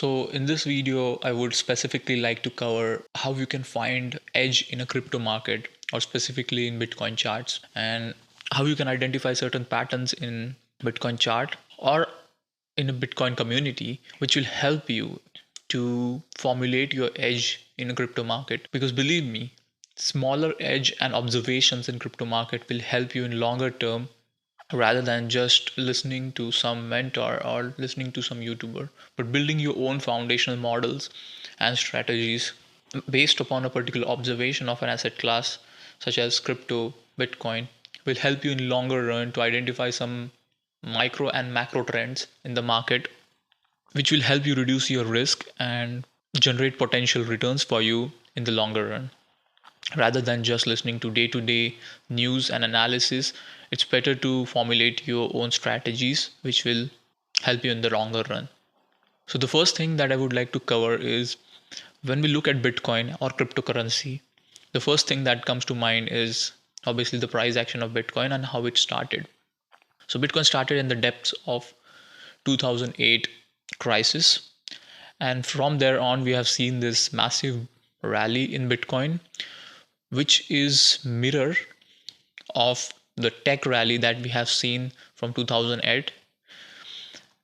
So in this video, I would specifically like to cover how you can find edge in a crypto market or specifically in Bitcoin charts, and how you can identify certain patterns in Bitcoin chart or in a Bitcoin community, which will help you to formulate your edge in a crypto market. Because believe me, smaller edge and observations in crypto market will help you in longer term rather than just listening to some mentor or listening to some YouTuber, but building your own foundational models and strategies based upon a particular observation of an asset class, such as crypto, Bitcoin, will help you in longer run to identify some micro and macro trends in the market, which will help you reduce your risk and generate potential returns for you in the longer run rather than just listening to day news and analysis. It's better to formulate your own strategies which will help you in the longer run. So the first thing that I would like to cover is, when we look at Bitcoin or cryptocurrency, the first thing that comes to mind is obviously the price action of Bitcoin and how it started. So Bitcoin started in the depths of 2008 crisis, and from there on we have seen this massive rally in Bitcoin, which is mirror of the tech rally that we have seen from 2008.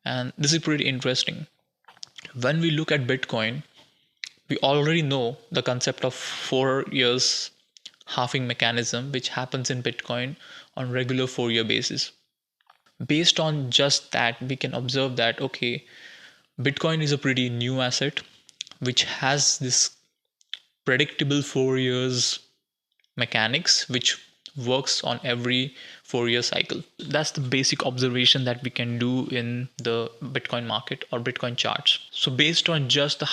And this is pretty interesting. When we look at Bitcoin, we already know the concept of 4 years halving mechanism, which happens in Bitcoin on regular 4-year basis. Based on just that, we can observe that, okay, Bitcoin is a pretty new asset which has this predictable 4 years mechanics which works on every 4-year cycle. That's the basic observation that we can do in the Bitcoin market or Bitcoin charts. So based on just the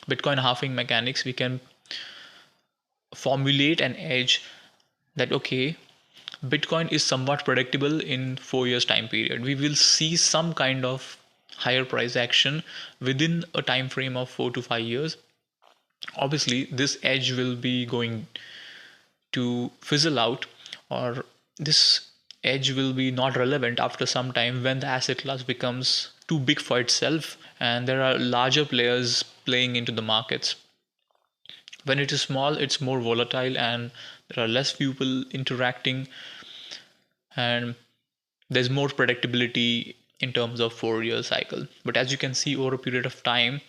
Bitcoin halving mechanics, we can formulate an edge that, okay, Bitcoin is somewhat predictable in 4 years time period. We will see some kind of higher price action within a time frame of 4 to 5 years. Obviously this edge will be going to fizzle out, or this edge will be not relevant after some time when the asset class becomes too big for itself and there are larger players playing into the markets. When it is small, it's more volatile and there are less people interacting, and there's more predictability in terms of 4-year cycle. But as you can see, over a period of time,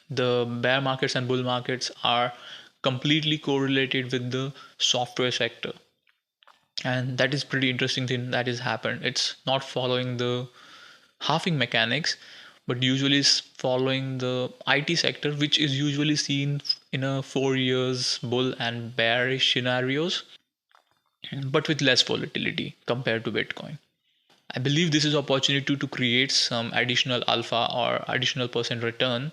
the bear markets and bull markets are completely correlated with the software sector, and that is pretty interesting thing that has happened. It's not following the halving mechanics, but usually is following the IT sector, which is usually seen in a 4 years bull and bearish scenarios, but with less volatility compared to Bitcoin. I believe this is opportunity to create some additional alpha or additional percent return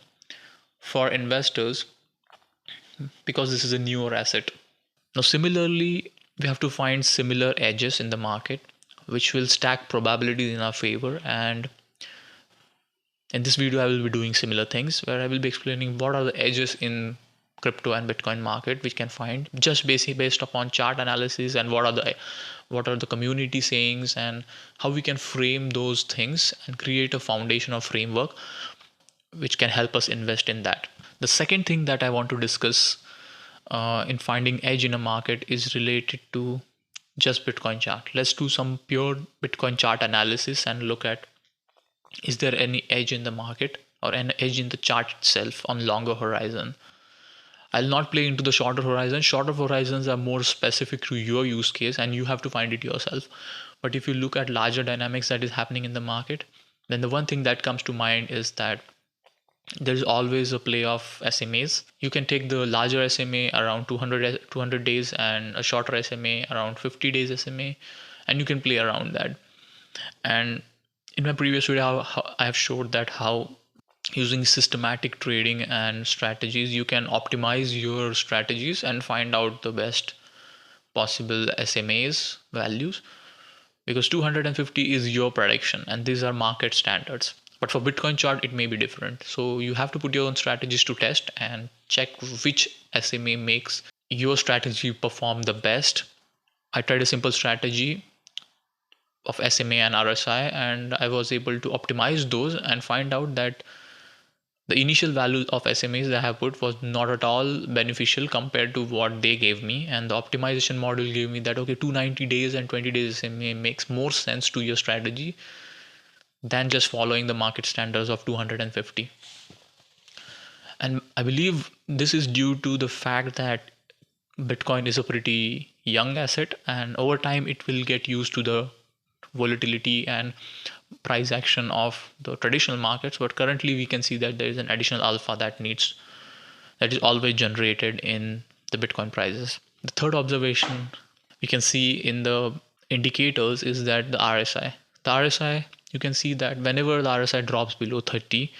for investors because this is a newer asset. Now, similarly, we have to find similar edges in the market which will stack probabilities in our favor. And in this video, I will be doing similar things where I will be explaining what are the edges in crypto and Bitcoin market which can find just based upon chart analysis, and what are the community sayings and how we can frame those things and create a foundation or framework which can help us invest in that. The second thing that I want to discuss in finding edge in a market is related to just Bitcoin chart. Let's do some pure Bitcoin chart analysis and look at, is there any edge in the market or an edge in the chart itself on longer horizon. I'll not play into the shorter horizon. Shorter horizons are more specific to your use case and you have to find it yourself. But if you look at larger dynamics that is happening in the market, then the one thing that comes to mind is that there's always a play of SMAs. You can take the larger SMA around 200 days and a shorter SMA around 50 days SMA, and you can play around that. And in my previous video, I have showed that how using systematic trading and strategies, you can optimize your strategies and find out the best possible SMAs values, because 250 is your prediction and these are market standards. But for Bitcoin chart, it may be different. So you have to put your own strategies to test and check which SMA makes your strategy perform the best. I tried a simple strategy of SMA and RSI, and I was able to optimize those and find out that The initial value of SMAs that I have put was not at all beneficial compared to what they gave me, and the optimization model gave me that okay, 290 days and 20 days SMA makes more sense to your strategy than just following the market standards of 250. And I believe this is due to the fact that Bitcoin is a pretty young asset, and over time it will get used to the volatility and price action of the traditional markets. But currently we can see that there is an additional alpha that is always generated in the Bitcoin prices. The third observation we can see in the indicators is that the RSI. The RSI, you can see that whenever the RSI drops below 30,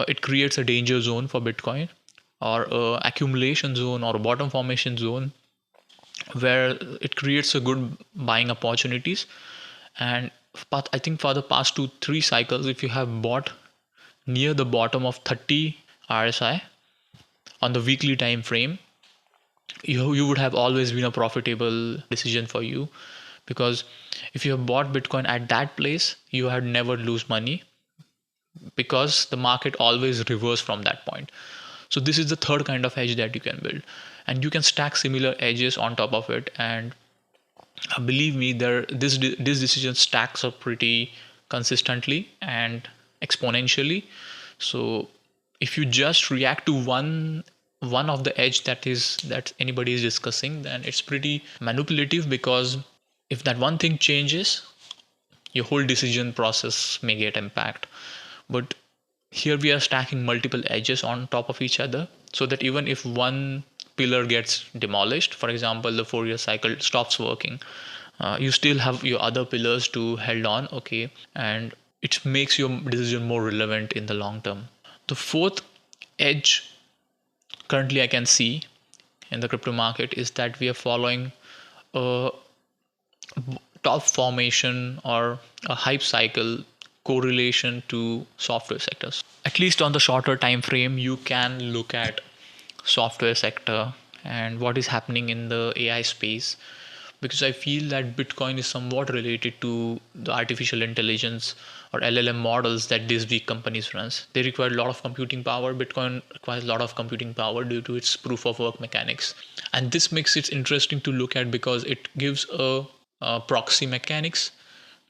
it creates a danger zone for Bitcoin, or a accumulation zone or a bottom formation zone, where it creates a good buying opportunities. And I think for the past 2-3 cycles, if you have bought near the bottom of 30 RSI on the weekly time frame, you would have always been a profitable decision for you, because if you have bought Bitcoin at that place, you had never lose money, because the market always reverse from that point. So this is the third kind of edge that you can build, and you can stack similar edges on top of it. And believe me, this decision stacks up pretty consistently and exponentially. So if you just react to one of the edge that anybody is discussing, then it's pretty manipulative, because if that one thing changes, your whole decision process may get impact. But here we are stacking multiple edges on top of each other, so that even if one pillar gets demolished, for example the 4-year cycle stops working, you still have your other pillars to hold on, okay, and it makes your decision more relevant in the long term. The fourth edge currently I can see in the crypto market is that we are following a top formation or a hype cycle correlation to software sectors. At least on the shorter time frame, you can look at software sector and what is happening in the AI space, because I feel that Bitcoin is somewhat related to the artificial intelligence or LLM models that these big companies runs. They require a lot of computing power. Bitcoin requires a lot of computing power due to its proof of work mechanics. And this makes it interesting to look at, because it gives a proxy mechanics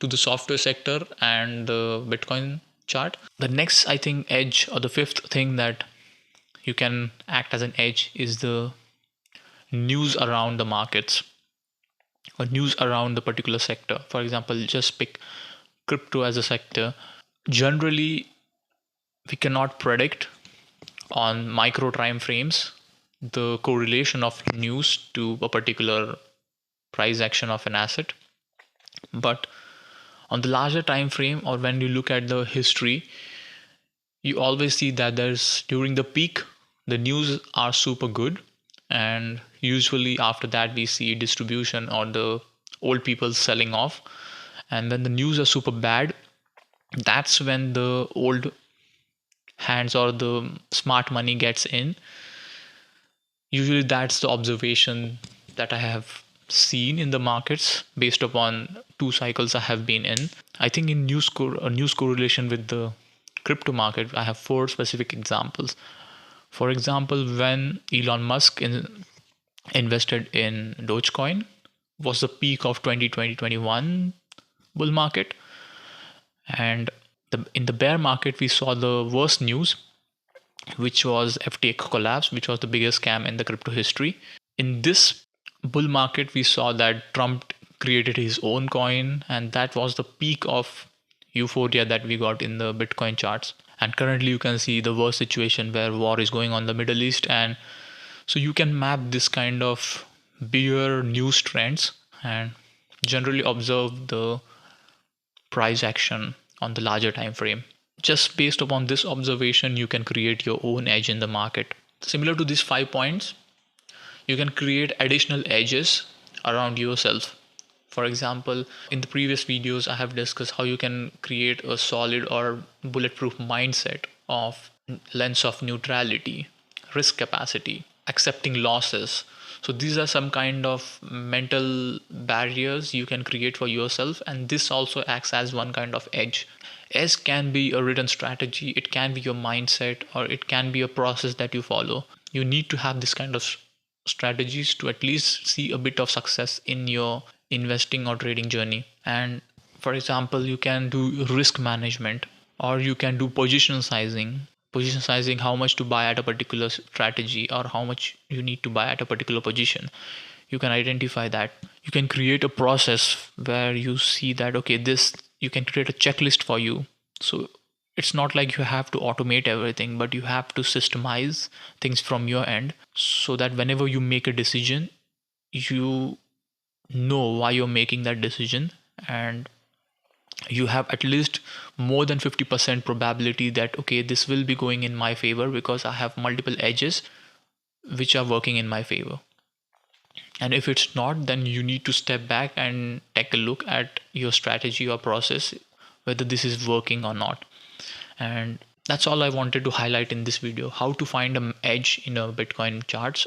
to the software sector and the Bitcoin chart. The next, I think, edge, or the fifth thing that you can act as an edge, is the news around the markets or news around the particular sector. For example, just pick crypto as a sector. Generally, we cannot predict on micro time frames the correlation of news to a particular price action of an asset. But on the larger time frame, or when you look at the history, you always see that there's during the peak, the news are super good, and usually after that we see distribution or the old people selling off. And when the news are super bad, that's when the old hands or the smart money gets in. Usually that's the observation that I have seen in the markets based upon 2 cycles I have been in. I think in news correlation with the crypto market, I have 4 specific examples. For example, when Elon Musk invested in Dogecoin, was the peak of 2020-21 bull market, and in the bear market we saw the worst news, which was FTX collapse, which was the biggest scam in the crypto history. In this bull market, we saw that Trump created his own coin, and that was the peak of euphoria that we got in the Bitcoin charts. And currently you can see the worst situation where war is going on in the Middle East, and so you can map this kind of bigger news trends and generally observe the price action on the larger time frame. Just based upon this observation, you can create your own edge in the market. Similar to these 5 points, you can create additional edges around yourself. For example, in the previous videos, I have discussed how you can create a solid or bulletproof mindset of lens of neutrality, risk capacity, accepting losses. So these are some kind of mental barriers you can create for yourself, and this also acts as one kind of edge. Edge can be a written strategy, it can be your mindset, or it can be a process that you follow. You need to have this kind of strategies to at least see a bit of success in your investing or trading journey. And for example, you can do risk management, or you can do position sizing, how much to buy at a particular strategy, or how much you need to buy at a particular position. You can identify that. You can create a process where you see that, okay, this, you can create a checklist for you. So it's not like you have to automate everything, but you have to systemize things from your end, so that whenever you make a decision, you know why you're making that decision, and you have at least more than 50% probability that, okay, this will be going in my favor because I have multiple edges which are working in my favor. And if it's not, then you need to step back and take a look at your strategy or process, whether this is working or not. And that's all I wanted to highlight in this video: how to find an edge in a Bitcoin charts.